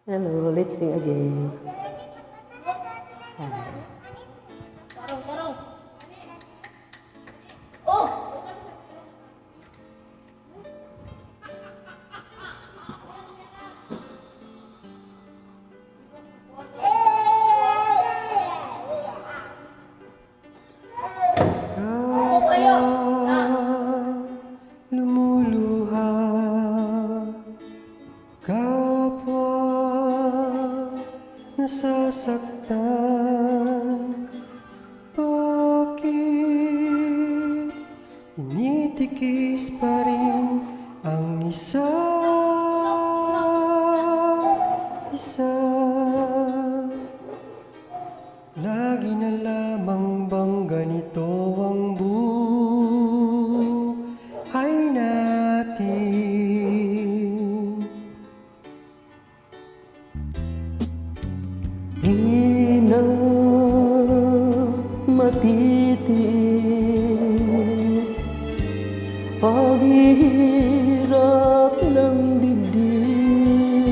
Hello, let's sing again. Tarong, tarong. Oh! Kayo! Lumuluha kapwa nasasaktan. Bakit tinitikis pa rin ang isa? Lagi na lamang bang ganito ang buhay natin? Di na matitiis paghihirap ng dibdib.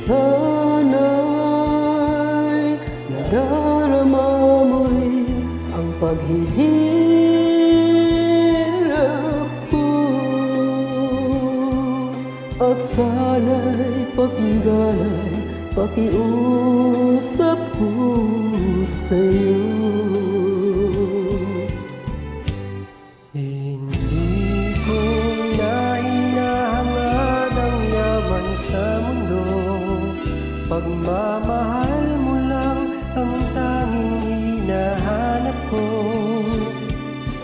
Hanay, nadarama mo rin ang paghihirap ko, at sana'y pakinggan, pakiusap ko sa'yo. Hindi ko na hinahangad ang yaman sa mundo. Pagmamahal mo lang ang tanging hinahanap ko.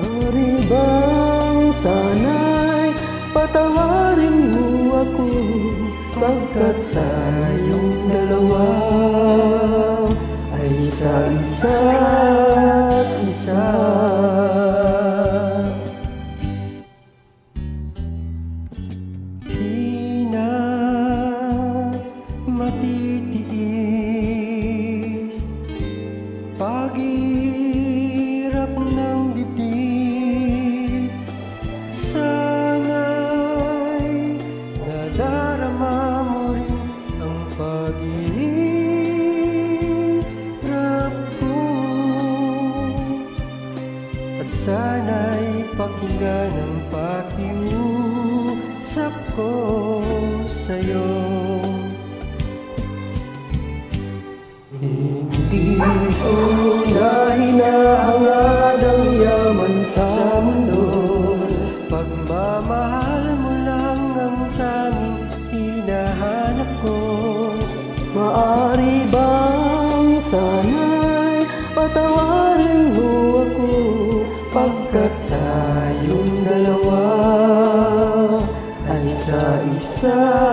Ari bang sana'y patawarin mo ako, pagkat tayong dalawa ay sa isa't isa. Di na matitiis paghihirap ng dibdib. Sana'y nadarama mo rin ang paghihirap ko, at sana'y pakinggan ang pakiusap ko sa'yo. Hindi ko na hinahangad ang yaman sa mundo. Pagmamahal mo lang ang tanging hinahanap ko. Maari bang sana'y patawarin mo ako, pagkat tayong dalawa ay sa isa.